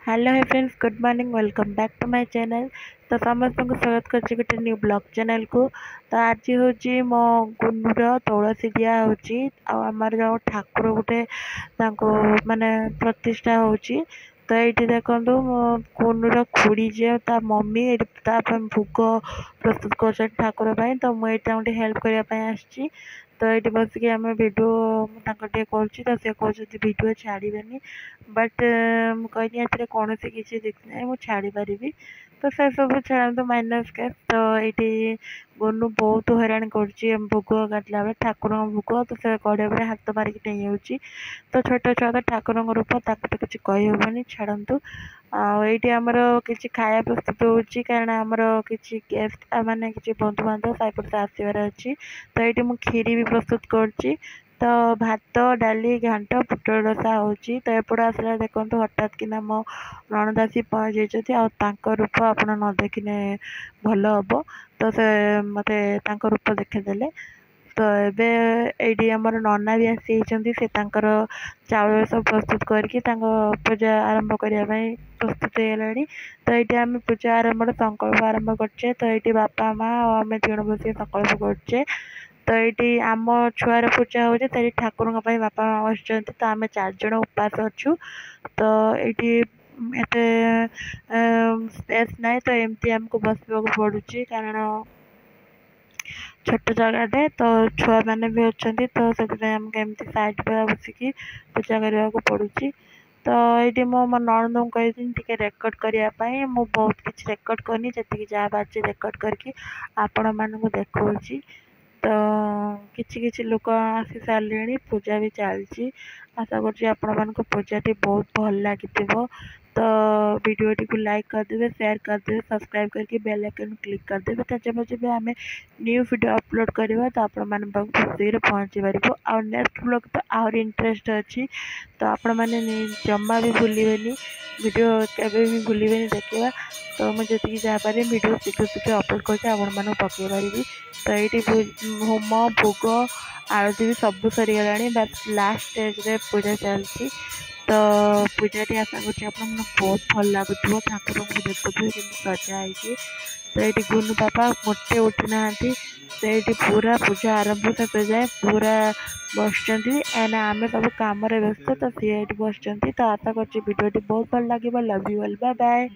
Hello hi friends, good morning, welcome back to my channel. तो समस्त को स्वागत कर गोटे न्यू ब्लॉग चैनल को। तो आज हूँ मो गुनुर तुलसी दिया होमर जो ठाकुर गोटे माने प्रतिष्ठा होची। तो ये देखो मो गुनुर खुड़ी जे ता मम्मी भोग प्रस्तुत कर ठाकुर। तो मुझे हेल्प करने तो ये बसिक आम भिड टे कर सी कहते भिड छाड़बेनि बट मुझे कौन किसी दिख ना मुझे छाड़ी पारि। तो से सब छाड़ा माइनस केस। तो ये गोनू बहुत हैरान कर भोग काटला बेले ठाकुर भोग। तो से कड़े पर हाथ मारिक नहीं। तो छोट छुआ तो ठाकुर रूप ताक तो किसी कहीहबनी छाड़ू। आईटी आमर किसी खाया प्रस्तुत होची कारण आमर किसी गेस्ट माने किसी बंधु बांधव साइपट आसबार अच्छी। तो ये मुझे खीरी भी प्रस्तुत कर। तो भात डाली घाट पुटल रसा होची। तो एपट आसला देखो हठात कि मो नणंद आसी पहुँच जाती रूप आप न देखने भल हम। तो से मत रूप देखीदे। तो ये आमर नना भी आसी से चाउल सब प्रस्तुत करके पूजा आरंभ करने प्रस्तुत होगा। तो ये आम पूजा आरंभ संकल्प आरंभ करचे। तो ये बापा माँ और आम दिण बस संकल्प करचे। तो ये आम छुआर पूजा हो ठाकुर बापा माँ बस। तो आम 4 जण उपास अच्छु। तो ये स्पेस ना तो एमती आमको बसवा पड़ू कारण छोट जगह तो छुआ मैंने भी अच्छा। तो से आमको साइड पे बसिकी पूजा करने को पड़ुची। तो ये मो नणंद को कही रेकर्ड करने मुझे बहुत किसी रेकर्ड करनी जी जहाँ बाजी रेकर्ड करके आपण मानक देखा। तो किछि किछि लोक आसी सारे पूजा भी चलती। आशा कर पूजा टी बहुत भल लगी। तो वीडियो टी को लाइक करदे, शेयर करदे, सब्सक्राइब करके बेल आइकन क्लिक करदे। तो जब आम न्यू वीडियो अपलोड करवा तो आपण मैंने खुशी पहुँची पार। आ नेक्स्ट ब्लॉग तो आहरी इंटरेस्ट अच्छी। तो आपण मैंने जमा भी भूलें वीडियो केवे भी भूलें देखा। तो मुझे जी जहाँ पारे वीडियो शीघ्र शीघ्र अपलोड कर पकई पारि। तो ये होम भोग आरती भी सब सरीगला बस लास्ट स्टेज रे पूजा चलती। तो पूजाटी आशा कर बहुत भल लगुव ठाकुर को देखुए कि सजाई। तो ये गुनु पापा मोटे उठी ना से पूरा पूजा आरंभ से जाए पूरा बस आम सब कम व्यस्त। तो सी बस। तो आशा कर वीडियो बहुत भल लगे। Love you all, bye bye.